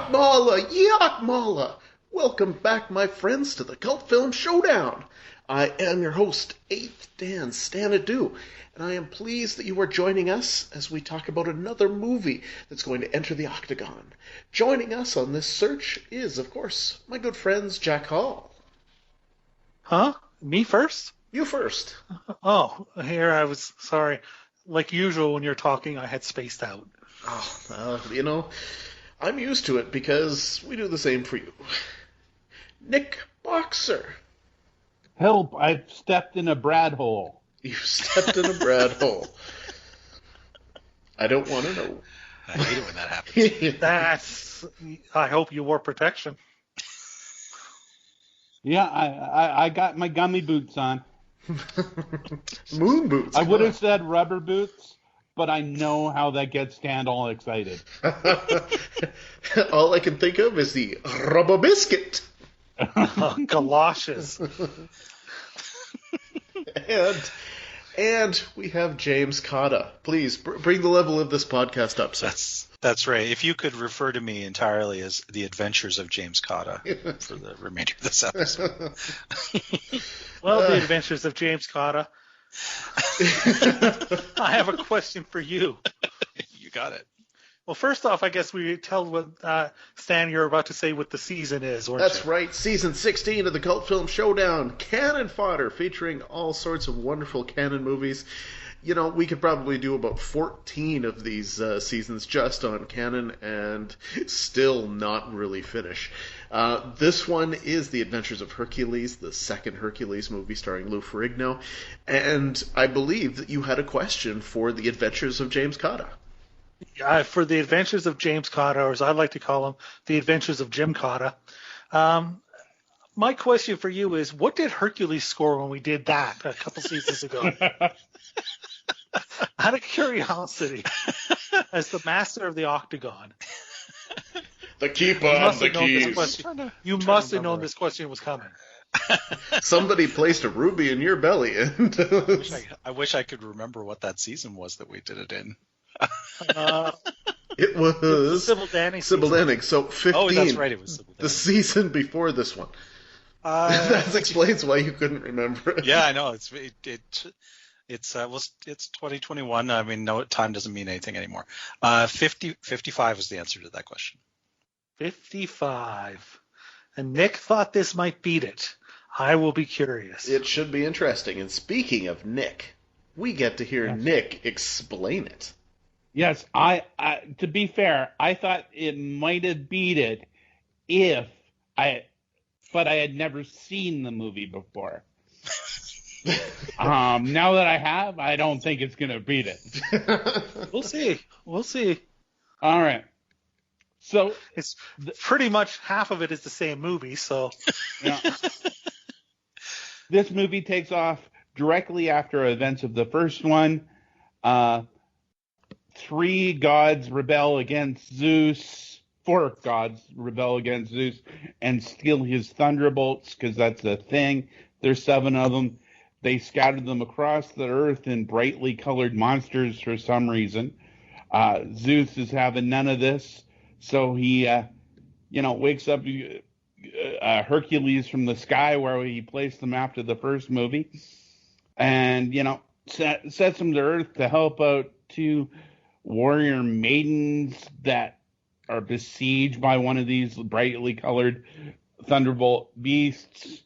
Yakmala! Welcome back, my friends, to the Cult Film Showdown. I am your host, 8th Dan Stanadu, and I am pleased that you are joining us as we talk about another movie that's going to enter the octagon. Joining us on this search is, of course, my good friends Jack Hall. Huh? Me first? You first. Oh, here I was. Sorry. Like usual, when you're talking, I had spaced out. Oh, I'm used to it because we do the same for you. Nick Boxer. Help, I've stepped in a Brad hole. You've stepped in a Brad hole. I don't want to know. I hate it when that happens. I hope you wore protection. Yeah, I got my gummy boots on. Moon boots. I would have said rubber boots, but I know how that gets Dan all excited. All I can think of is the rubber biscuit. Galoshes. And we have James Cotta. Please bring the level of this podcast up, sir. That's right. If you could refer to me entirely as the Adventures of James Cotta for the remainder of this episode. Well, the Adventures of James Cotta. I have a question for you. You got it. Well, first off, I guess we tell what Stan you're about to say what the season is, weren't you? That's right. Season 16 of the Cult Film Showdown. Cannon fodder featuring all sorts of wonderful canon movies. We could probably do about 14 of these seasons just on canon and still not really finish. This one is The Adventures of Hercules, the second Hercules movie starring Lou Ferrigno. And I believe that you had a question for The Adventures of James Cotta. For The Adventures of James Cotta, or as I like to call him, The Adventures of Jim Cotta. My question for you is, what did Hercules score when we did that a couple seasons ago? Out of curiosity, as the master of the octagon. The keeper of the keys. You must have known this question was coming. Somebody placed a ruby in your belly. I wish I could remember what that season was that we did it in. It was Sybil Danning. So 15. Oh, that's right. It was Sybil Danning. The season before this one. That explains why you couldn't remember it. Yeah, I know. It's 2021. I mean, no, time doesn't mean anything anymore. 55 is the answer to that question. 55. And Nick thought this might beat it. I will be curious. It should be interesting. And speaking of Nick, we get to hear Nick explain it. Yes, to be fair, I thought it might have beat it but I had never seen the movie before. Now that I have, I don't think it's going to beat it. We'll see. All right. So it's pretty much half of it is the same movie, so. Yeah. This movie takes off directly after events of the first one. 3 gods rebel against Zeus. 4 gods rebel against Zeus and steal his thunderbolts, because that's a thing. There's 7 of them. They scattered them across the earth in brightly colored monsters for some reason. Zeus is having none of this, so he, wakes up Hercules from the sky where he placed them after the first movie, and sets them to earth to help out 2 warrior maidens that are besieged by one of these brightly colored thunderbolt beasts.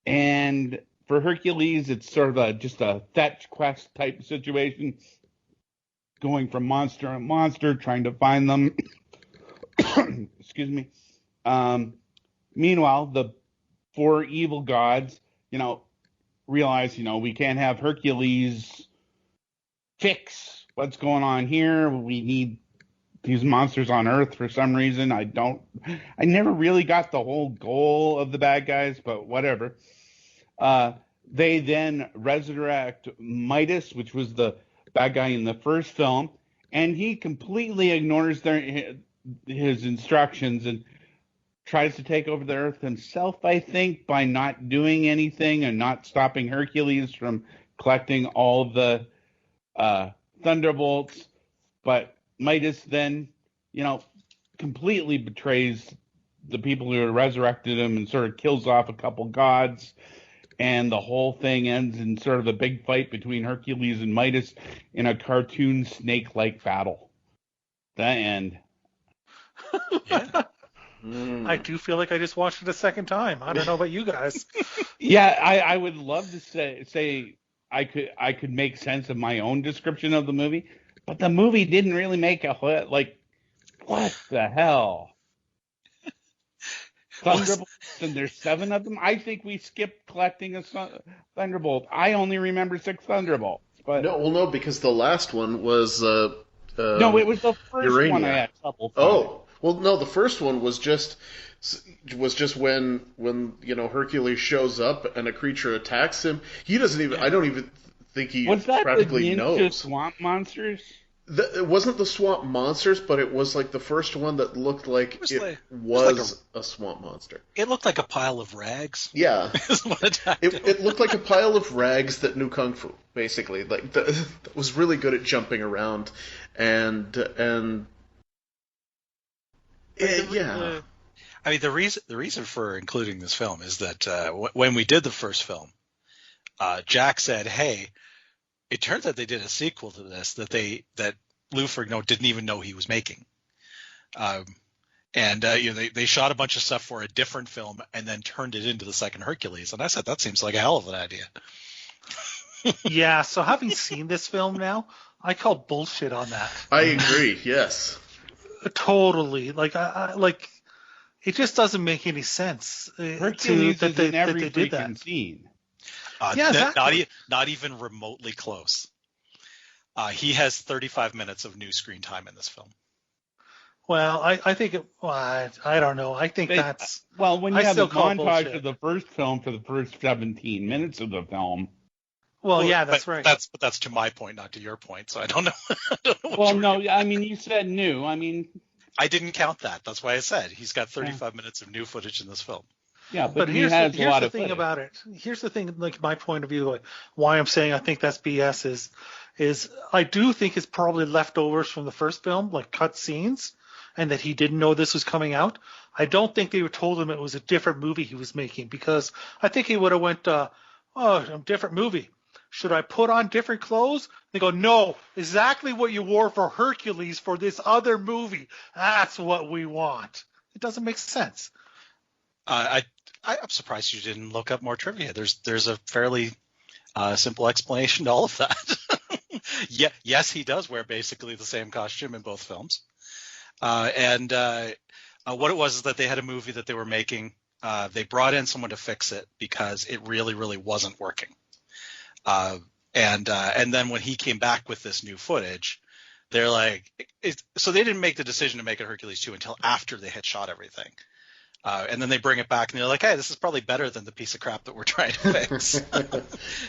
And for Hercules, it's sort of just a fetch quest type situation, going from monster to monster, trying to find them. Excuse me. Meanwhile, the 4 evil gods, realize, we can't have Hercules fix what's going on here. We need these monsters on Earth for some reason. I never really got the whole goal of the bad guys, but whatever. They then resurrect Midas, which was the bad guy in the first film, and he completely ignores his instructions and tries to take over the Earth himself, I think, by not doing anything and not stopping Hercules from collecting all the thunderbolts. But Midas then, completely betrays the people who resurrected him and sort of kills off a couple gods. And the whole thing ends in sort of a big fight between Hercules and Midas in a cartoon snake-like battle. The end. Yeah. I do feel like I just watched it a second time. I don't know about you guys. Yeah, I would love to say I could make sense of my own description of the movie, but the movie didn't really make a like. What the hell? Thunderbolts, and there's 7 of them. I think we skipped collecting a Thunderbolt. I only remember 6 Thunderbolts. But no, because the last one was no, it was the first Urania. one I had trouble finding. Oh, well, no, the first one was just when Hercules shows up and a creature attacks him. He doesn't even. I don't even think he Was that practically the knows. Ninja Swamp Monsters? It wasn't the swamp monsters, but it was like the first one that looked like it was a swamp monster. It looked like a pile of rags. Yeah, Is what attacked him. it looked like a pile of rags that knew kung fu, basically. Like that was really good at jumping around, and yeah. I mean, the reason for including this film is that when we did the first film, Jack said, "Hey, it turns out they did a sequel to this that Lou Ferrigno didn't even know he was making." They shot a bunch of stuff for a different film and then turned it into the second Hercules. And I said, that seems like a hell of an idea. Yeah, so having seen this film now, I call bullshit on that. I agree. Yes. Totally. Like, it just doesn't make any sense. Hercules is in every did that. freaking scene. Yeah, exactly. Not even remotely close. He has 35 minutes of new screen time in this film. Well, I think I don't know. I think that's when you I have still a call montage bullshit. of the first film for the first 17 minutes of the film. well, yeah, that's right. But that's to my point, not to your point. So I don't know. Well, no, I mean, you said new. I mean, I didn't count that. That's why I said he's got 35 minutes of new footage in this film. yeah, But he here's has the a lot thing of footage. about it. Here's the thing, like my point of view, like why I'm saying I think that's BS is I do think it's probably leftovers from the first film, like cut scenes, and that he didn't know this was coming out. I don't think they told him it was a different movie he was making, because I think he would have went, a different movie. Should I put on different clothes? They go, no, exactly what you wore for Hercules for this other movie. That's what we want. It doesn't make sense. I'm surprised you didn't look up more trivia. There's a fairly simple explanation to all of that. Yeah, yes, he does wear basically the same costume in both films. What it was is that they had a movie that they were making. They brought in someone to fix it because it really, really wasn't working. And then when he came back with this new footage, they're like, so they didn't make the decision to make it Hercules 2 until after they had shot everything. And then they bring it back and they're like, hey, this is probably better than the piece of crap that we're trying to fix.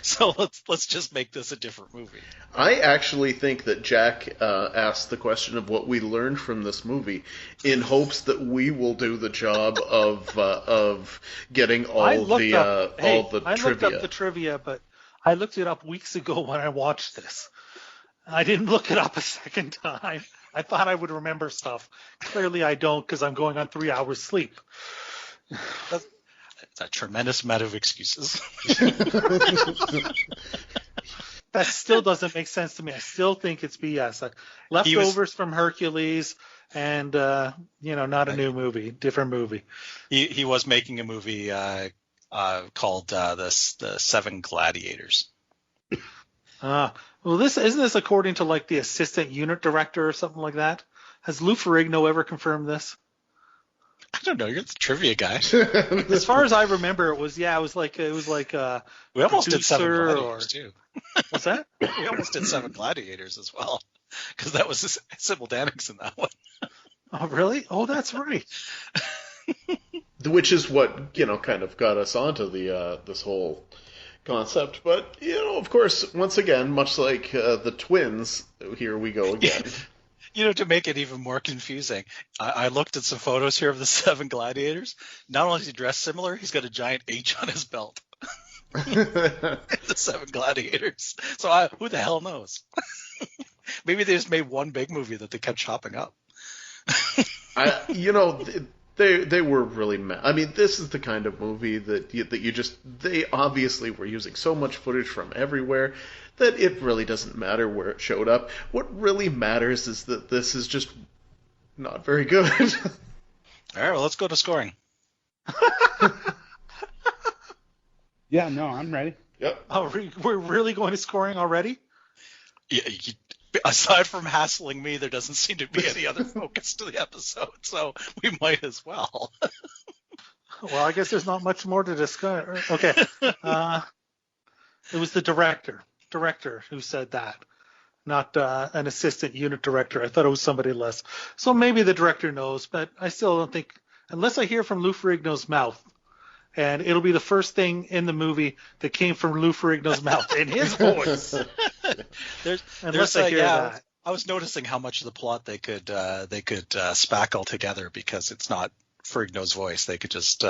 So let's just make this a different movie. I actually think that Jack asked the question of what we learned from this movie in hopes that we will do the job of getting all the trivia. I looked up the trivia, but I looked it up weeks ago when I watched this. I didn't look it up a second time. I thought I would remember stuff. Clearly I don't, because I'm going on 3 hours sleep. That's a tremendous amount of excuses. That still doesn't make sense to me. I still think it's BS. Leftovers from Hercules and, not a new movie, different movie. He was making a movie called the Seven Gladiators. Well, isn't this according to like the assistant unit director or something like that? Has Lou Ferrigno ever confirmed this? I don't know. You're the trivia guy. As far as I remember, it was like we almost did Seven Gladiators too. What's that? We almost did Seven Gladiators as well, because that was Sybil Dannings in that one. Oh, really? Oh, that's right. Which is what kind of got us onto the this whole concept. But of course, once again, much like the twins, here we go again. To make it even more confusing, I looked at some photos here of the Seven Gladiators. Not only is he dressed similar, he's got a giant H on his belt. The Seven Gladiators. So who the hell knows? Maybe they just made one big movie that they kept chopping up. They were really I mean, this is the kind of movie that you just, they obviously were using so much footage from everywhere that it really doesn't matter where it showed up. What really matters is that this is just not very good. All right, well, let's go to scoring. Yeah, no, I'm ready. Yep. Oh, we're really going to scoring already? Yeah, aside from hassling me, there doesn't seem to be any other focus to the episode, so we might as well. Well, I guess there's not much more to discuss. Okay. It was the director who said that, not an assistant unit director. I thought it was somebody less. So maybe the director knows, but I still don't think, unless I hear from Lou Ferrigno's mouth, and it'll be the first thing in the movie that came from Lou Ferrigno's mouth in his voice. Unless I hear that. I was noticing how much of the plot they could spackle together because it's not Ferrigno's voice. They could just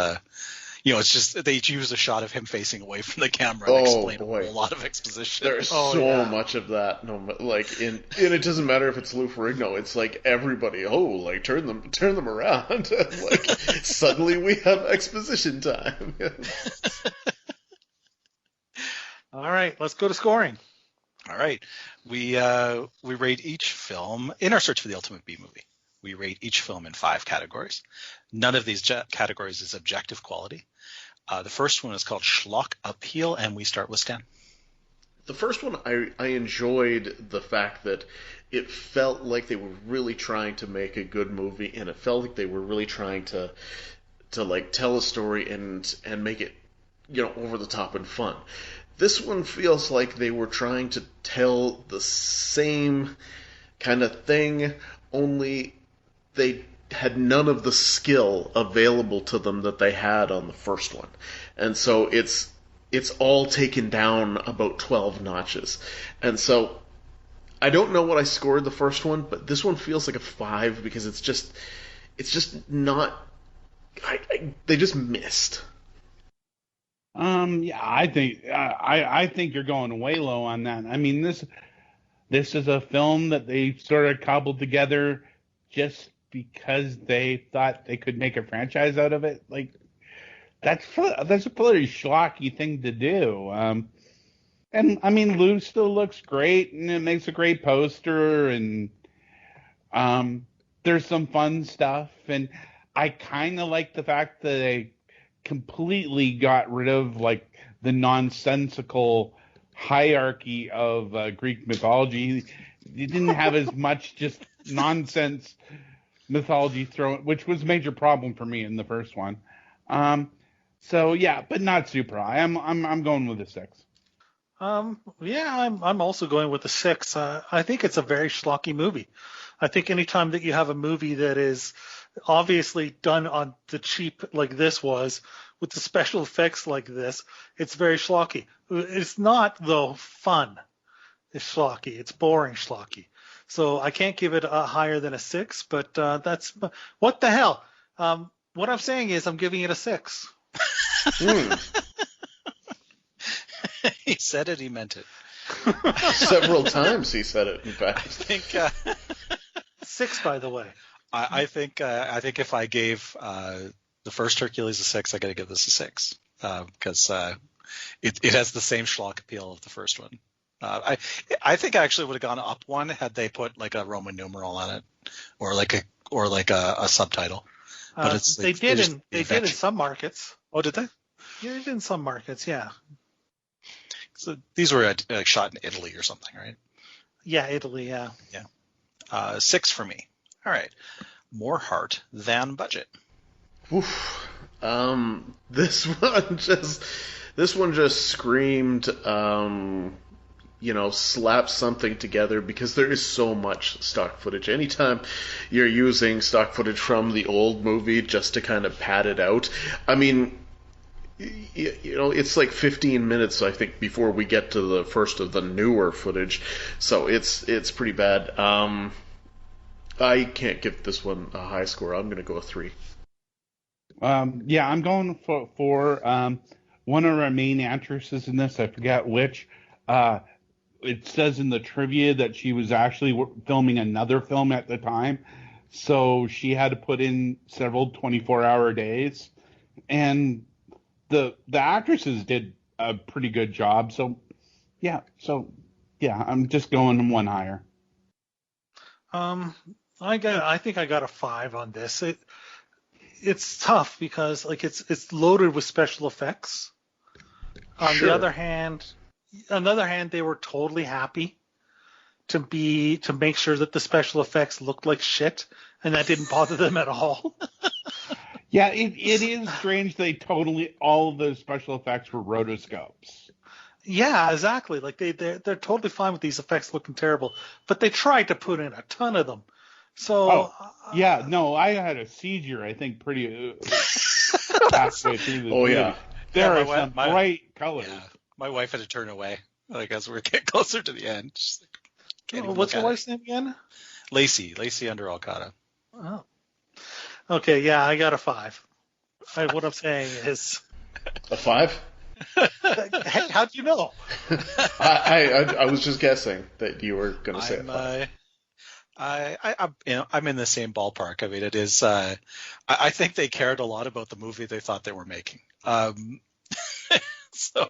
it's just they use a shot of him facing away from the camera and explain a whole lot of exposition. There's much of that. No, like and it doesn't matter if it's Lou Ferrigno. It's like everybody. Oh, like turn them around. Like suddenly we have exposition time. All right, let's go to scoring. All right, we rate each film in our search for the ultimate B movie. We rate each film in 5 categories. None of these categories is objective quality. The first one is called Schlock Appeal, and we start with Stan. The first one, I enjoyed the fact that it felt like they were really trying to make a good movie, and it felt like they were really trying to like tell a story and make it, over the top and fun. This one feels like they were trying to tell the same kind of thing, only they had none of the skill available to them that they had on the first one. And so it's all taken down about 12 notches. And so I don't know what I scored the first one, but this one feels like a 5 because it's just not they just missed. Yeah, I think you're going way low on that. I mean, this is a film that they sort of cobbled together just because they thought they could make a franchise out of it. Like that's a pretty schlocky thing to do. And I mean, Lou still looks great, and it makes a great poster, and there's some fun stuff, and I kind of like the fact that they completely got rid of like the nonsensical hierarchy of Greek mythology. You didn't have as much just nonsense mythology thrown, which was a major problem for me in the first one. So yeah, but not super high. I'm going with a 6. I'm also going with a 6. I think it's a very schlocky movie. I think anytime that you have a movie that is obviously done on the cheap like this was, with the special effects like this, it's very schlocky. It's not, though, fun. It's schlocky. It's boring schlocky. So I can't give it a higher than a 6, but that's what the hell. What I'm saying is I'm giving it a 6. He said it. He meant it. Several times he said it. In fact, I think 6, by the way. I think if I gave the first Hercules a 6, I got to give this a 6 because it has the same schlock appeal of the first one. I think I actually would have gone up 1 had they put like a Roman numeral on it or like a subtitle. But they did in some markets. Oh, did they? Yeah, they did in some markets. Yeah. So these were shot in Italy or something, right? Yeah, Italy. Yeah. Yeah. 6 for me. All right. More heart than budget. Oof. This one just screamed, slap something together because there is so much stock footage. Anytime you're using stock footage from the old movie just to kind of pad it out, I mean, it's like 15 minutes, I think, before we get to the first of the newer footage. So it's pretty bad. I can't give this one a high score. I'm going to go a 3. Yeah, I'm going for one of our main actresses in this. I forget which. It says in the trivia that she was actually filming another film at the time. So she had to put in several 24-hour days, and the actresses did a pretty good job. So yeah, I'm just going one higher. I think I got a 5 on this. It's tough because like it's loaded with special effects. On Sure. the other hand, they were totally happy to make sure that the special effects looked like shit, and that didn't bother them at all. Yeah, it is strange. All of those special effects were rotoscopes. Yeah, exactly. Like they're totally fine with these effects looking terrible, but they tried to put in a ton of them. So yeah, no, I had a seizure. I think pretty halfway through the movie. Yeah. There are some bright colors. Yeah, my wife had to turn away, like as we were getting closer to the end. She's like, can't even what's look your at wife's name again? Lacey under Alcata. Oh. Okay, yeah, I got a 5. What I'm saying is A 5? Hey, how'd you know? I was just guessing that you were going to say a 5. I'm in the same ballpark. I mean, it is. I think they cared a lot about the movie they thought they were making. So,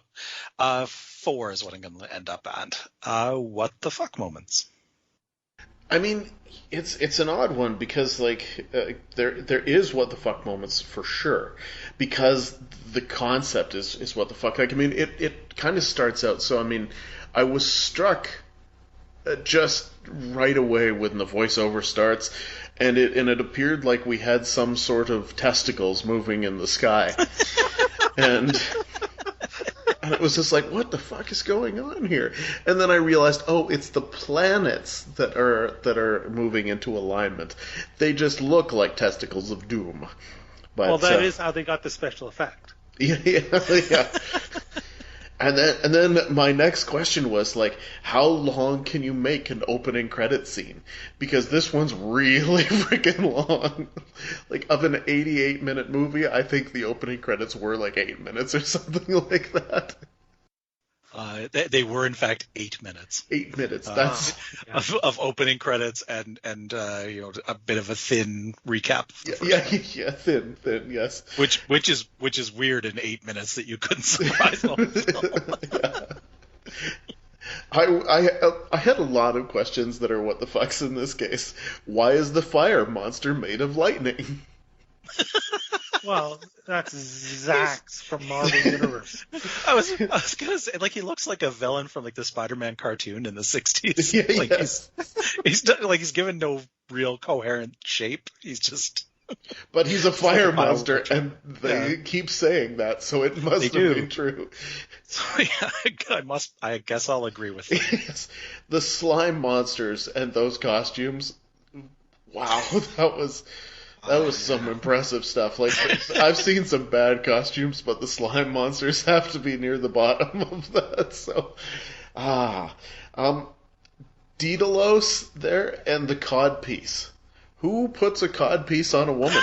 4 is what I'm going to end up at. What the fuck moments? I mean, it's an odd one because there is what the fuck moments for sure, because the concept is what the fuck. Like, I mean, it kind of starts out. So I mean, I was struck just right away when the voiceover starts, and it appeared like we had some sort of testicles moving in the sky, and it was just like, what the fuck is going on here? And then I realized, oh, it's the planets that are moving into alignment. They just look like testicles of doom. But, well, that is how they got the special effect. Yeah. And then my next question was like, how long can you make an opening credit scene? Because this one's really freaking long. Like, of an 88-minute movie, I think the opening credits were like 8 minutes or something like that. They were in fact 8 minutes. 8 minutes. That's of opening credits and a bit of a thin recap. Yeah, thin, yes. Which is weird in 8 minutes that you couldn't surprise all the I had a lot of questions that are what the fucks in this case. Why is the fire monster made of lightning? Well, that's Zax from Marvel Universe. I was gonna say, like, he looks like a villain from like the Spider-Man cartoon in the 60s. Yeah, like yes. he's given no real coherent shape. He's just. But he's a fire monster, and they keep saying that, so it must have been true. So yeah, I guess I'll agree with that. Yes. The slime monsters and those costumes. Wow, that was some impressive stuff. Like, I've seen some bad costumes, but the slime monsters have to be near the bottom of that. So, Daedalus there and the codpiece. Who puts a codpiece on a woman?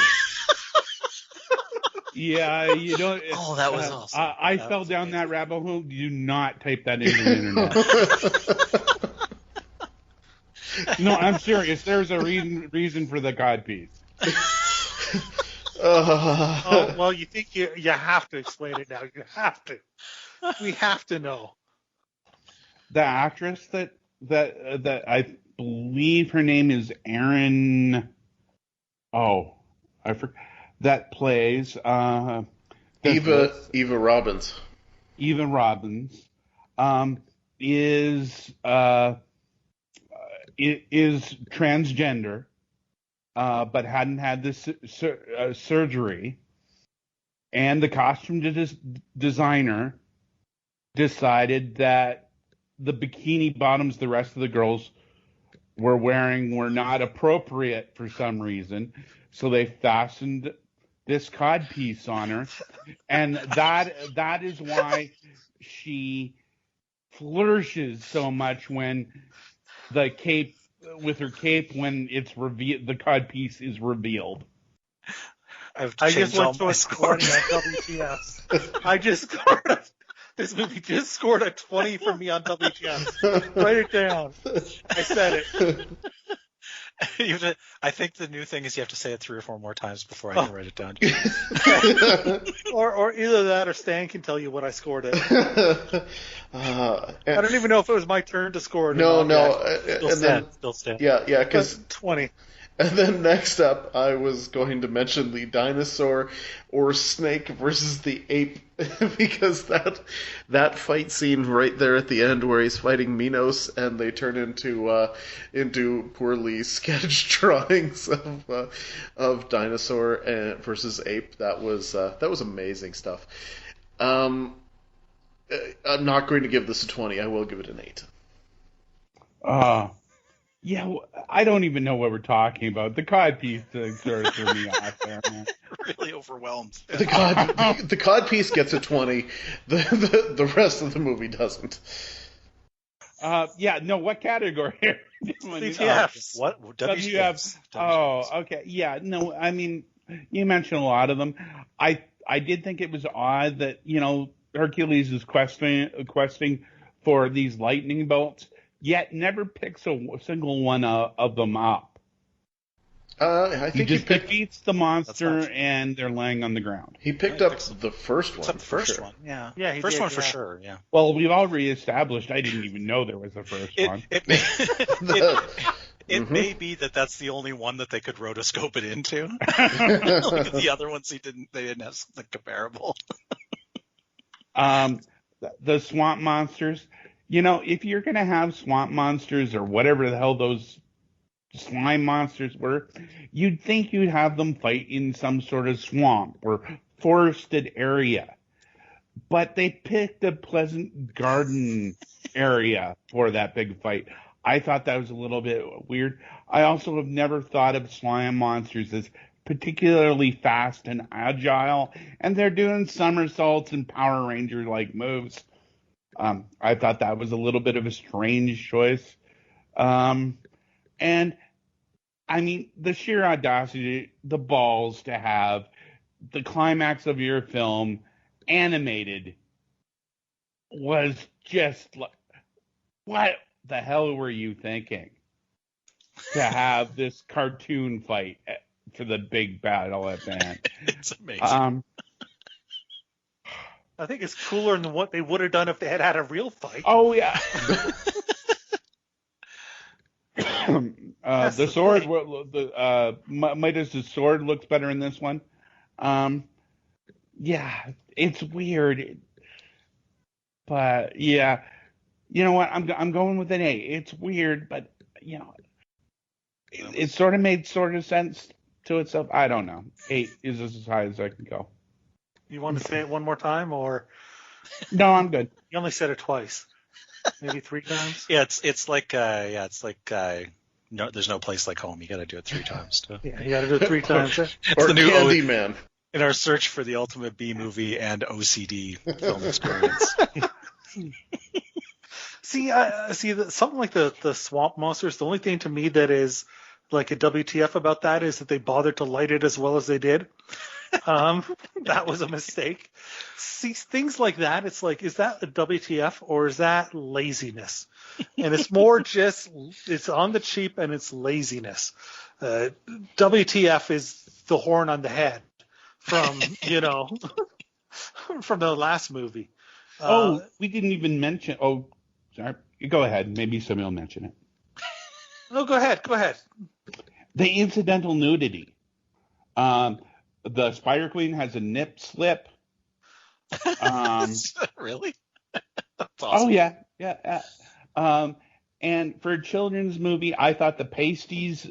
Yeah, you don't. Oh, that was awesome. I fell down that rabbit hole. Do not type that into the internet. No, I'm serious. There's a reason for the codpiece. Oh, well, you think you have to explain it now. You have to. We have to know. The actress that I believe her name is Erin. Oh, I forgot. That plays Eva Robbins. Eva Robbins is transgender, but hadn't had this surgery, and the costume designer decided that the bikini bottoms the rest of the girls were wearing were not appropriate for some reason, so they fastened this codpiece on her, and that is why she flourishes so much when the cape when it's revealed, the codpiece is revealed. I just went to a score on WTF. This movie just scored a 20 for me on WTF. Write it down. I said it. I think the new thing is you have to say it 3 or 4 more times before I can write it down. Or either that or Stan can tell you what I scored it. I and, don't even know if it was my turn to score it no, or not. no. Still stand. Yeah, because 20. And then next up, I was going to mention the dinosaur or snake versus the ape because that fight scene right there at the end where he's fighting Minos and they turn into poorly sketched drawings of dinosaur versus ape. That was amazing stuff. I'm not going to give this a 20. I will give it an 8. Yeah, I don't even know what we're talking about. The codpiece sort of threw me off there, man. Really overwhelmed. The codpiece gets a 20. The rest of the movie doesn't. Yeah, no, what category? WTFs. What? WTFs. Oh, okay. Yeah, no, I mean, you mentioned a lot of them. I did think it was odd that, Hercules is questing for these lightning bolts, yet never picks a single one of them up. I think he just defeats the monster and they're laying on the ground. He picked up the first one. The first one, yeah. Yeah, first one for sure, yeah. Well, we've already established I didn't even know there was a first one. It may be that that's the only one that they could rotoscope it into. Like the other ones, they didn't have something comparable. The swamp monsters. If you're going to have swamp monsters or whatever the hell those slime monsters were, you'd think you'd have them fight in some sort of swamp or forested area. But they picked a pleasant garden area for that big fight. I thought that was a little bit weird. I also have never thought of slime monsters as particularly fast and agile, and they're doing somersaults and Power Ranger-like moves. I thought that was a little bit of a strange choice. And, I mean, the sheer audacity, the balls to have the climax of your film animated was just like, what the hell were you thinking? To have this cartoon fight for the big battle at the end. It's amazing. I think it's cooler than what they would have done if they had a real fight. Oh, yeah. The sword, Midas' sword looks better in this one. Yeah, it's weird. But, yeah. You know what? I'm going with an 8. It's weird, but, it sort of made sort of sense to itself. I don't know. 8 is as high as I can go. You want to say it one more time, or? No, I'm good. You only said it twice, maybe 3 times. Yeah, it's like no, there's no place like home. You got to do it 3 times too. Yeah, you got to do it 3 times. Or the new Candyman. In our search for the ultimate B movie and OCD film experience. See, something like the swamp monsters. The only thing to me that is like a WTF about that is that they bothered to light it as well as they did. That was a mistake. See, things like that, it's like, is that a WTF or is that laziness? And it's more just, it's on the cheap and it's laziness. WTF is the horn on the head from, from the last movie. We didn't even mention, sorry, you go ahead. Maybe somebody will mention it. No, go ahead. The incidental nudity. The Spider Queen has a nip slip. Really? That's awesome. Oh, yeah. And for a children's movie, I thought the pasties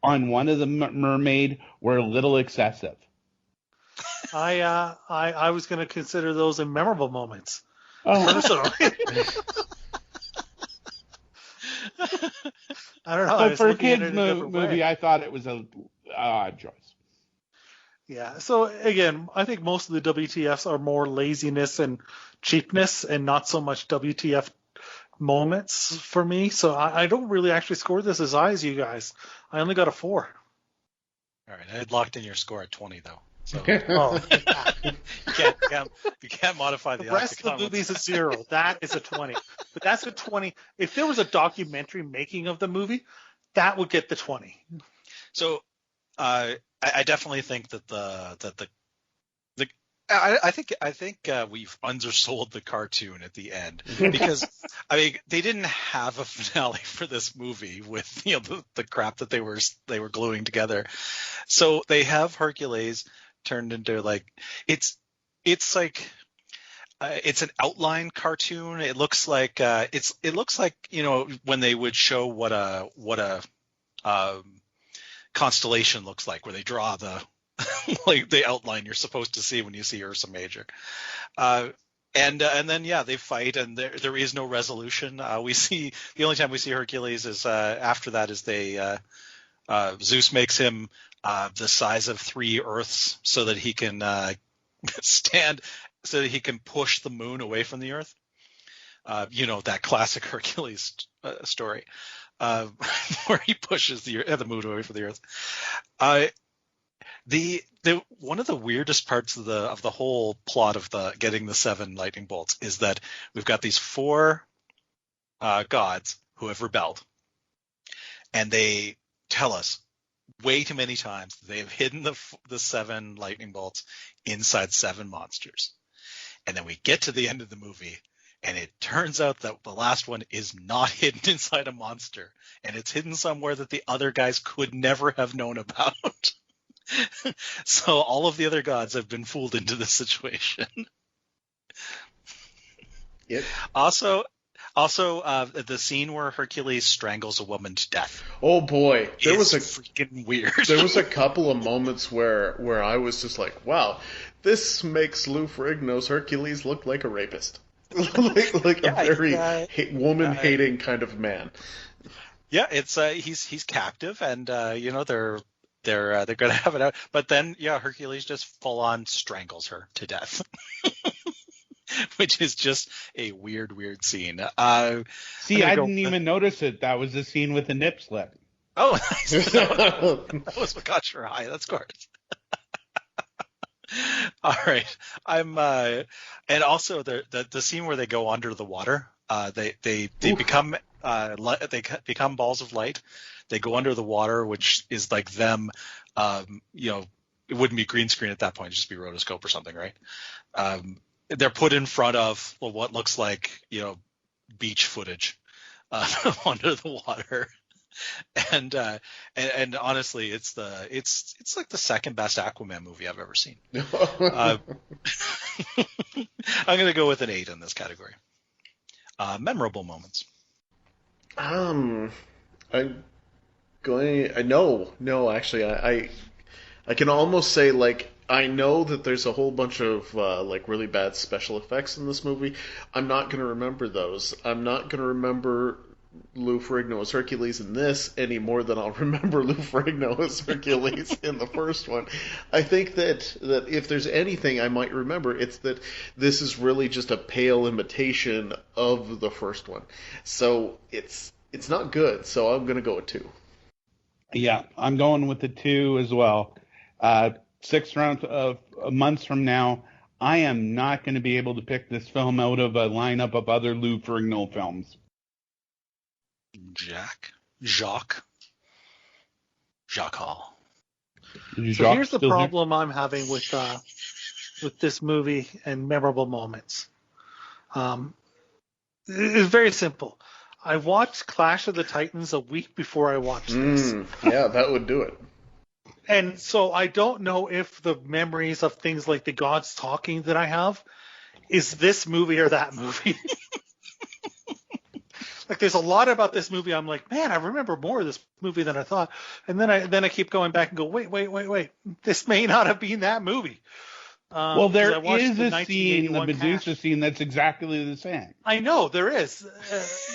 on one of the mermaid were a little excessive. I was going to consider those memorable moments. Oh. Personally. I don't know. But for a kids' movie, I thought it was a odd choice. Yeah. So again, I think most of the WTFs are more laziness and cheapness, and not so much WTF moments for me. So I don't really actually score this as high as you guys. I only got a 4. All right, I had locked in your score at 20 though. So you can't modify the rest of the movie's a 0. That is a 20. But that's a 20. If there was a documentary making of the movie, that would get the 20. So I definitely think that I think we've undersold the cartoon at the end, because I mean they didn't have a finale for this movie with the crap that they were gluing together. So they have Hercules turned into like it's like it's an outline cartoon. It looks like when they would show what a constellation looks like, where they draw the like the outline you're supposed to see when you see Ursa Major. And then they fight, and there is no resolution. We see the only time we see Hercules is after that is Zeus makes him the size of 3 Earths so that he can so that he can push the moon away from the Earth. That classic Hercules story where he pushes the moon away from the Earth. The one of the weirdest parts of the whole plot of getting the 7 lightning bolts is that we've got these 4 gods who have rebelled, and they tell us way too many times they have hidden the 7 lightning bolts inside 7 monsters. And then we get to the end of the movie, and it turns out that the last one is not hidden inside a monster, and it's hidden somewhere that the other guys could never have known about. So all of the other gods have been fooled into this situation. Yep. Also, the scene where Hercules strangles a woman to death. Oh boy, there was freaking weird. There was a couple of moments where I was just like, wow, this makes Lou Ferrigno's Hercules look like a rapist, like a very woman-hating kind of man. Yeah, it's he's captive, and they're gonna have it out, but then Hercules just full on strangles her to death. Which is just a weird scene. See, I didn't even notice it. That was the scene with the nip slip. Oh, nice. That was what caught your eye. That's gorgeous. All right. And also the scene where they go under the water. They become balls of light. They go under the water, which is like them. It wouldn't be green screen at that point; it'd just be rotoscope or something, right? They're put in front of what looks like beach footage under the water, and honestly, it's like the second best Aquaman movie I've ever seen. I'm gonna go with an 8 in this category. Memorable moments. No, actually, I can almost say, like, I know that there's a whole bunch of really bad special effects in this movie. I'm not going to remember those. I'm not going to remember Lou Ferrigno as Hercules in this any more than I'll remember Lou Ferrigno as Hercules in the first one. I think that if there's anything I might remember, it's that this is really just a pale imitation of the first one. So it's not good. So I'm going to go with 2. Yeah, I'm going with the 2 as well. 6 months from now, I am not going to be able to pick this film out of a lineup of other Lou Ferrigno films. Jacques Hall. So here's the problem I'm having with this movie and memorable moments. It's very simple. I watched Clash of the Titans a week before I watched this. Yeah, that would do it. And so I don't know if the memories of things like the gods talking that I have is this movie or that movie. Like, there's a lot about this movie. I'm like, man, I remember more of this movie than I thought. And then I keep going back and go, wait. This may not have been that movie. Well, there is a scene, the Medusa scene, that's exactly the same. I know, there is.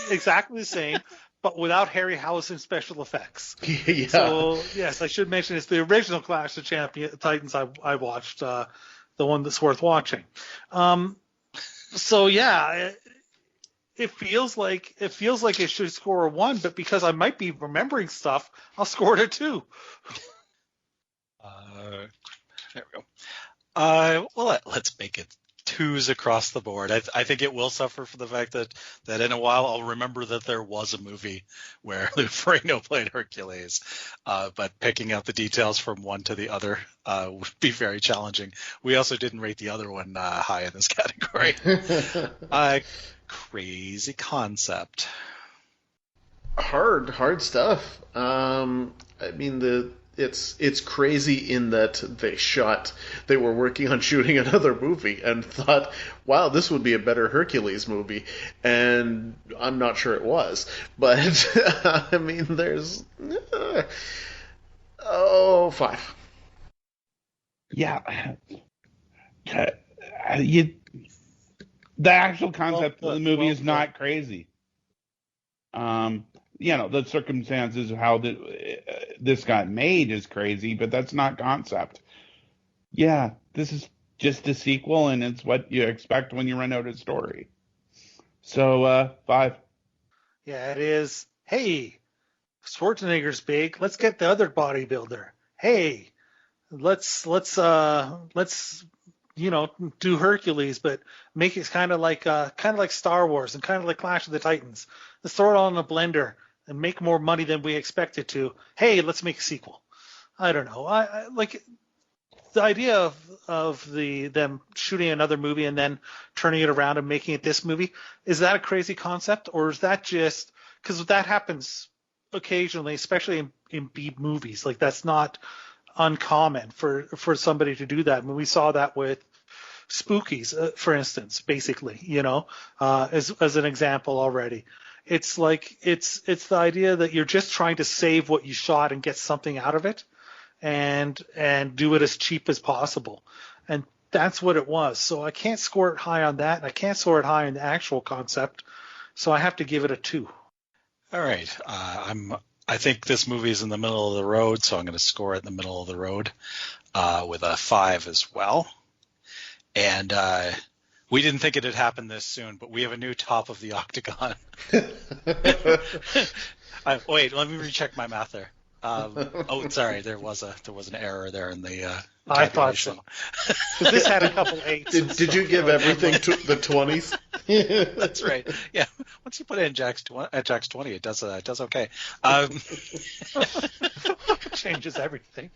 Exactly the same. But without Harryhausen special effects. Yeah. So, yes, I should mention it's the original Clash of Titans I watched, the one that's worth watching. So, yeah, it feels like it should score a 1, but because I might be remembering stuff, I'll score it a 2. There we go. Well, let's make it twos across the board. I think it will suffer for the fact that in a while I'll remember that there was a movie where Lou Ferrigno played Hercules, but picking out the details from one to the other would be very challenging. We also didn't rate the other one high in this category. Crazy concept. Hard stuff. I mean, it's crazy in that they were working on shooting another movie and thought, wow, this would be a better Hercules movie, and I'm not sure it was, but I mean, there's 5. Yeah. The actual concept of the movie is not crazy. The circumstances of how this got made is crazy, but that's not concept. Yeah, this is just a sequel, and it's what you expect when you run out of story. So, 5. Yeah, it is. Hey, Schwarzenegger's big. Let's get the other bodybuilder. Hey, let's do Hercules, but make it kind of like Star Wars and kind of like Clash of the Titans. Let's throw it all in a blender and make more money than we expected to. Hey, let's make a sequel. I don't know. I like the idea of them shooting another movie and then turning it around and making it this movie. Is that a crazy concept, or is that just because that happens occasionally, especially in B movies? Like, that's not uncommon for somebody to do that. I mean, we saw that with Spookies, for instance, basically, as an example already. It's like it's the idea that you're just trying to save what you shot and get something out of it, and do it as cheap as possible, and that's what it was. So I can't score it high on that, and I can't score it high on the actual concept. So I have to give it a 2. All right, I think this movie is in the middle of the road, so I'm going to score it in the middle of the road with a 5 as well. And we didn't think it had happened this soon, but we have a new top of the octagon. Wait, let me recheck my math there. Sorry, there was an error there in the I thought so. Because this had a couple 8s. Did you give everything to the 20s? That's right. Yeah. Once you put it in Jack's 20, it does okay. Changes everything.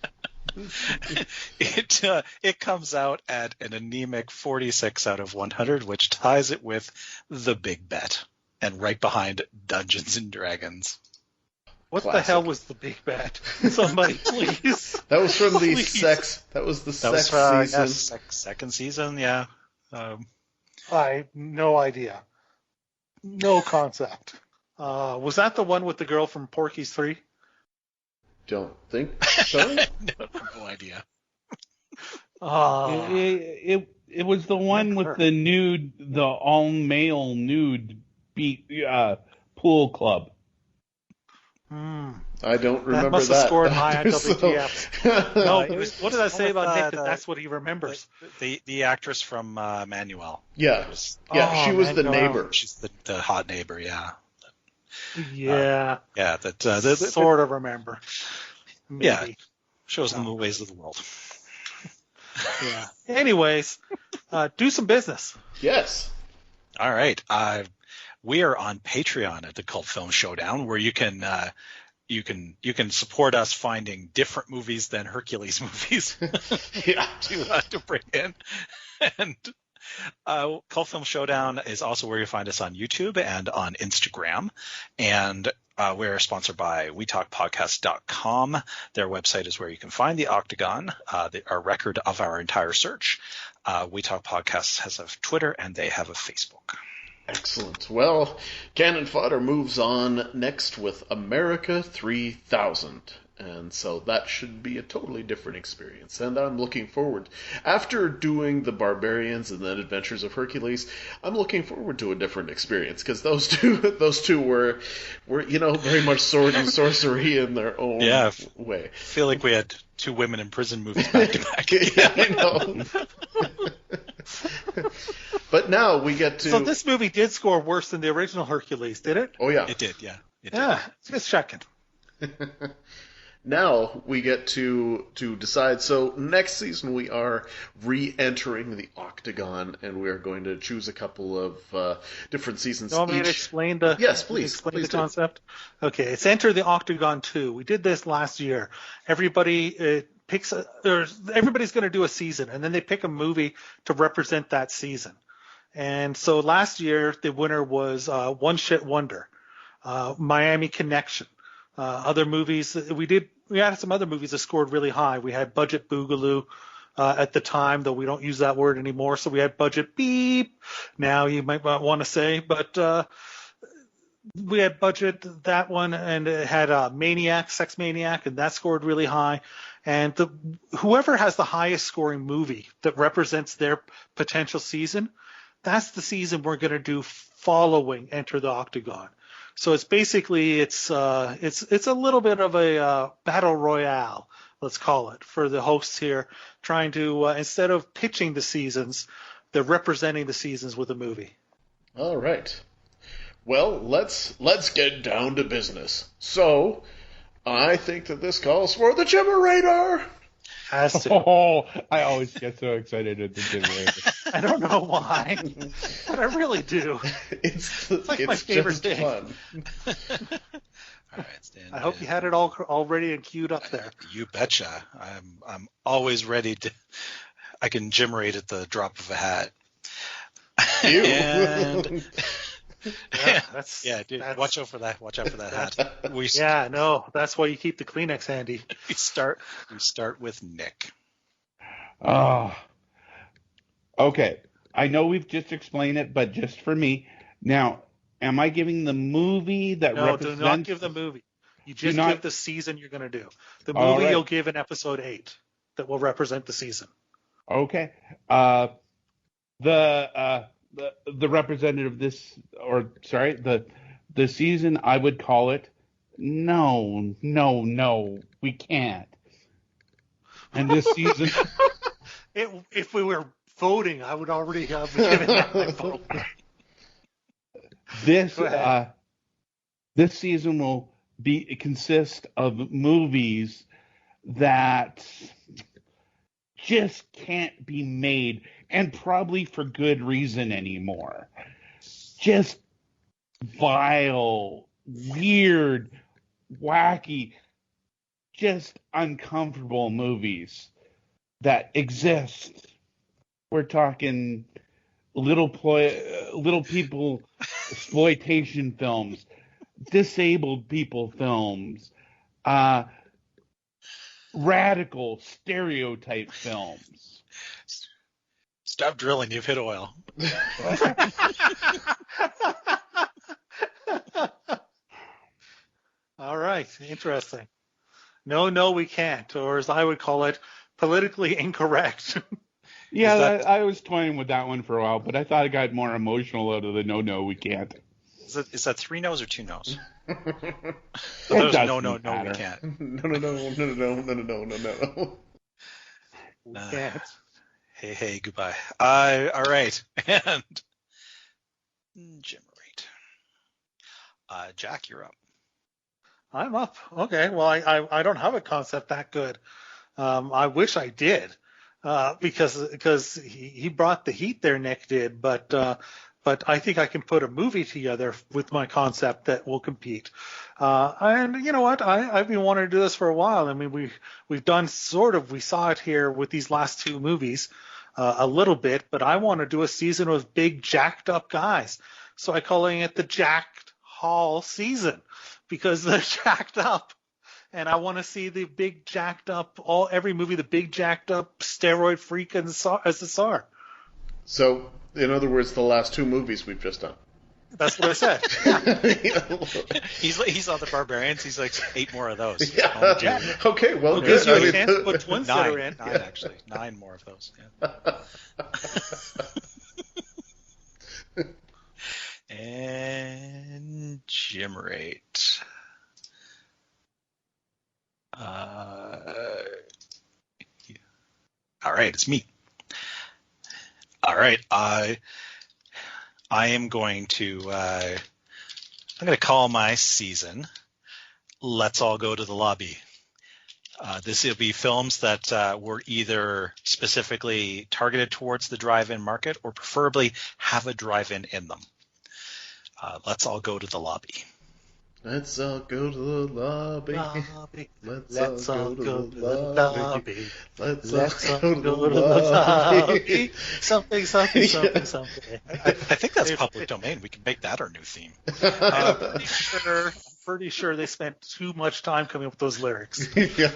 It comes out at an anemic 46 out of 100, which ties it with The Big Bet, and right behind Dungeons and Dragons. What Classic. The hell was The Big Bet? Somebody, please. That was from the sex. That was the sex season. Yes, second season. Yeah. I no idea. No concept. Was that the one with the girl from Porky's 3? Don't think so. No idea. It was the one with the all male nude pool club. I don't remember that. Must have scored high on WTF. No, what did I say about Nick? That's what he remembers. The actress from Manuel. Yeah, she was the neighbor. She's the hot neighbor. Yeah. Yeah. That sort of remember. Maybe. Yeah. Shows them the ways of the world. Yeah. Anyways, do some business. Yes. All right. We are on Patreon at the Cult Film Showdown, where you can support us finding different movies than Hercules movies to bring in. And Cult Film Showdown is also where you find us on YouTube and on Instagram. And we're sponsored by WeTalkPodcast.com. Their website is where you can find the Octagon, our record of our entire search. We Talk Podcasts has a Twitter, and they have a Facebook. Excellent. Well, Cannon Fodder moves on next with America 3000. And so that should be a totally different experience. And I'm looking forward. After doing The Barbarians and then Adventures of Hercules, I'm looking forward to a different experience. Because those two were very much sword and sorcery in their own way. I feel like we had 2 women in prison movies back to back. Yeah, I know. But now we get to... So this movie did score worse than the original Hercules, did it? Oh, yeah. It did, yeah. It did. Just checking. now we get to decide. So next season we are re-entering the Octagon, and we are going to choose a couple of different seasons. You want me to explain the Yes, please. explain Please the do. concept? Okay, it's Enter the Octagon 2. We did this last year. Everybody everybody's going to do a season, and then they pick a movie to represent that season. And so last year the winner was One Shit Wonder, Miami Connection. Other movies we had some other movies that scored really high. We had Budget Boogaloo at the time, though we don't use that word anymore. So we had Budget Beep. Now you might not want to say, but we had Budget, that one, and it had Maniac, Sex Maniac, and that scored really high. And whoever has the highest scoring movie that represents their potential season, that's the season we're going to do following Enter the Octagon. So it's basically it's a little bit of a battle royale, let's call it, for the hosts here, trying to instead of pitching the seasons, they're representing the seasons with a movie. All right. Well, let's get down to business. So, I think that this calls for the Jimmerator. Has to. Oh, I always get so excited at the Jimmerator. I don't know why, but I really do. It's like my favorite just thing. fun. All right, stand I hope you had it all ready and queued up there. You betcha. I'm always ready to. I can Jimmerate at the drop of a hat. Ew. And Yeah, dude, watch out for that. Watch out for that hat. Yeah, no, that's why you keep the Kleenex handy. We start with Nick. Oh. Okay. I know we've just explained it, but just for me. Now, am I giving the movie that represents... No, do not give the movie. You just give the season you're going to do. The All movie right. you'll give in episode 8 that will represent the season. Okay. The representative of this, the season, I would call it, no, we can't. And this season... If we were voting, I would already have given that my vote. This season will consist of movies that just can't be made, and probably for good reason anymore. Just vile, weird, wacky, just uncomfortable movies that exist. We're talking little people exploitation films, disabled people films, radical stereotype films. Stop drilling. You've hit oil. All right. Interesting. No, we can't. Or as I would call it, politically incorrect. Yeah, I was toying with that one for a while, but I thought it got more emotional out of the no, we can't. Is that 3 no's or 2 no's? So no, we can't. No. We can't. Hey, goodbye. All right. And Jimmerate. Jack, you're up. I'm up. Okay. Well, I don't have a concept that good. I wish I did, because he brought the heat there, Nick did. But I think I can put a movie together with my concept that will compete. And you know what? I've been wanting to do this for a while. I mean, we've done we saw it here with these last 2 movies a little bit, but I want to do a season with big jacked up guys. So I'm calling it the Jacked Hall season because they're jacked up. And I want to see the big jacked up, every movie, the big jacked up steroid freak as the SAR. So, in other words, the last 2 movies we've just done. That's what I said. He's on the Barbarians. He's like 8 more of those. Yeah. Okay, well, gives you a good. chance to put twins that are in. 9 actually. 9 more of those. Yeah. And Jimmerate. All right, it's me. All right, I am going to I'm going to call my season "Let's All Go to the Lobby." This will be films that were either specifically targeted towards the drive-in market or preferably have a drive-in in them. Let's all go to the lobby. Let's all go to the lobby. Let's all go to the lobby. Let's all go to the lobby. Something. I think that's public domain. We can make that our new theme. I'm pretty sure they spent too much time coming up with those lyrics. Yeah.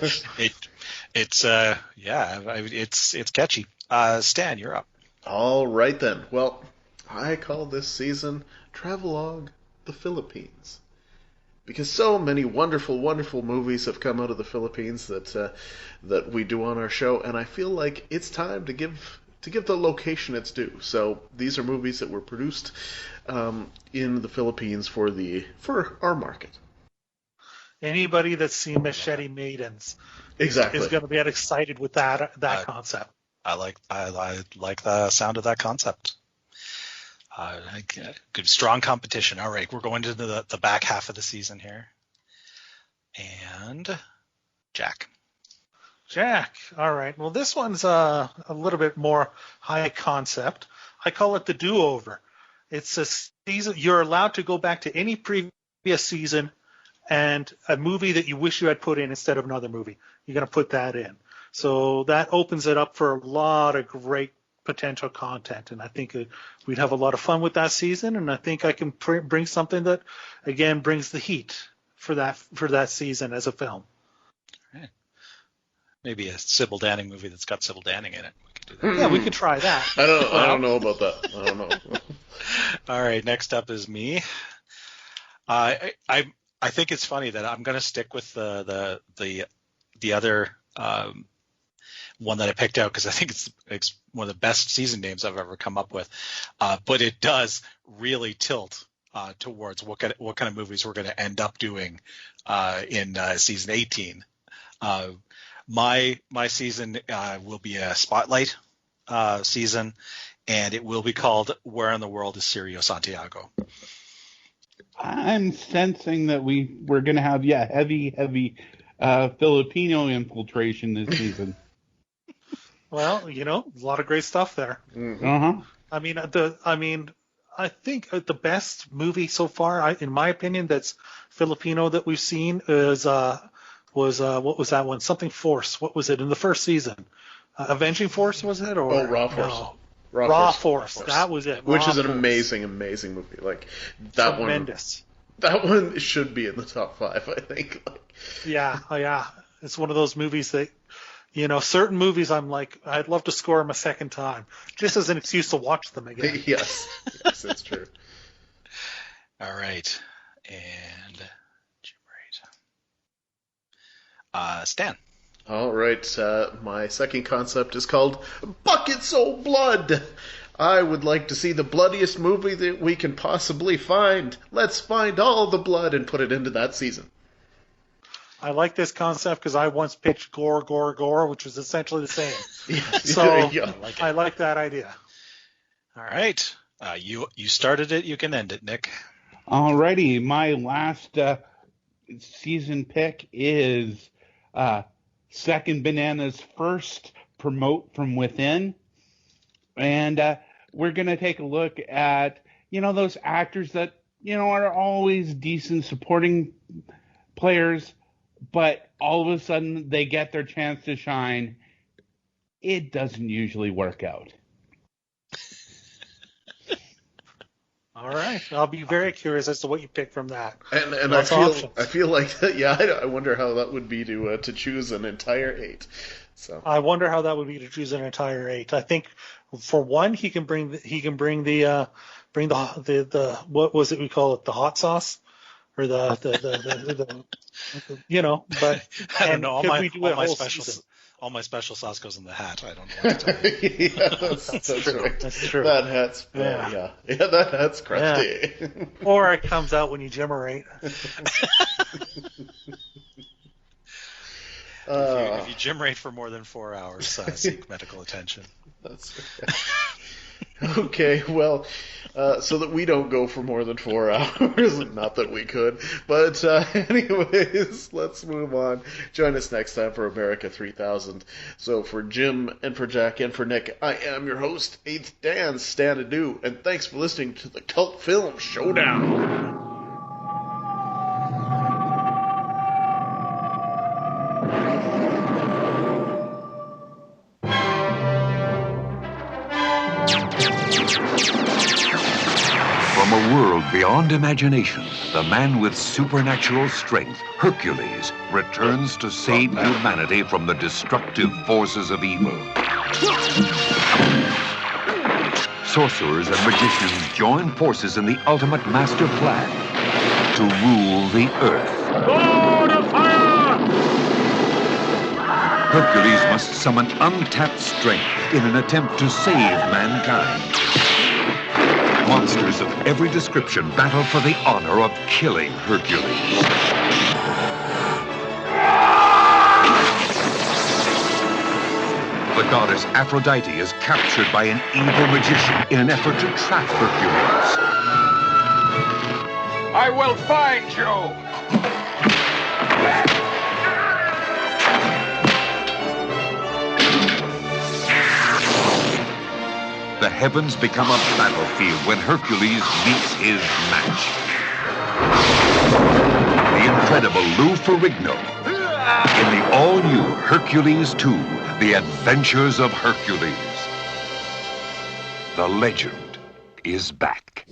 It's catchy. Stan, you're up. All right then. Well, I call this season Travelogue the Philippines. Because so many wonderful, wonderful movies have come out of the Philippines that we do on our show, and I feel like it's time to give the location its due. So these are movies that were produced in the Philippines for our market. Anybody that's seen Machete Maidens Exactly is going to get excited with that concept. I like the sound of that concept. Good, strong competition. All right, we're going to the back half of the season here. And Jack. All right. Well, this one's a little bit more high concept. I call it the do-over. It's a season. You're allowed to go back to any previous season and a movie that you wish you had put in instead of another movie. You're going to put that in. So that opens it up for a lot of great potential content, and I think we'd have a lot of fun with that season, and I think I can bring something that, again, brings the heat for that season as a film. Right. Maybe a Sybil Danning movie that's got Sybil Danning in it. We could do that. Yeah, we could try that. I don't know about that. I don't know. All right, next up is me. I think it's funny that I'm going to stick with the other one that I picked out because I think it's one of the best season names I've ever come up with. But it does really tilt towards what kind of movies we're going to end up doing in season 18. My season will be a spotlight season, and it will be called Where in the World is Sirio Santiago? I'm sensing that we're going to have heavy Filipino infiltration this season. Well, a lot of great stuff there. Uh-huh. I I think the best movie so far, in my opinion, that's Filipino that we've seen was what was that one? Something Force. What was it in the first season? Avenging Force, was it? Or Raw Force. No. Raw Raw Force. Force. That was it. Which is an Force. amazing movie. Like that Tremendous. That one should be in the top 5, I think. Yeah. It's one of those movies that, certain movies I'm like, I'd love to score them a second time, just as an excuse to watch them again. Yes, that's true. All right. And Stan. All right. My second concept is called Buckets O' Blood. I would like to see the bloodiest movie that we can possibly find. Let's find all the blood and put it into that season. I like this concept because I once pitched Gore, which was essentially the same. So yeah. I like that idea. All right. You started it. You can end it, Nick. Alrighty. My last season pick is Second Banana's first Promote from Within. And we're going to take a look at, those actors that, are always decent supporting players, but all of a sudden they get their chance to shine. It doesn't usually work out. All right. I'll be very curious as to what you pick from that. And I feel like that, I wonder how that would be to choose an entire 8. So I wonder how that would be to choose an entire 8. I think for one, he can bring the what was it we call it, the hot sauce, or the but I don't know. All my special sauce goes in the hat. I don't know what to tell you. That's true. Right. That's true. That hat's that hat's crafty. Yeah. Or it comes out when you gymmerate. If you gym rate for more than 4 hours, seek medical attention. That's Okay, well, so that we don't go for more than 4 hours. Not that we could. But anyways, let's move on. Join us next time for America 3000. So for Jim and for Jack and for Nick, I am your host, 8th Dan Stanadu, and thanks for listening to the Cult Film Showdown. From a world beyond imagination, the man with supernatural strength, Hercules, returns to save humanity from the destructive forces of evil. Sorcerers and magicians join forces in the ultimate master plan to rule the earth. Lord of Fire! Hercules must summon untapped strength in an attempt to save mankind. Monsters of every description battle for the honor of killing Hercules. The goddess Aphrodite is captured by an evil magician in an effort to trap Hercules. I will find you! The heavens become a battlefield when Hercules meets his match. The incredible Lou Ferrigno in the all-new Hercules 2, The Adventures of Hercules. The legend is back.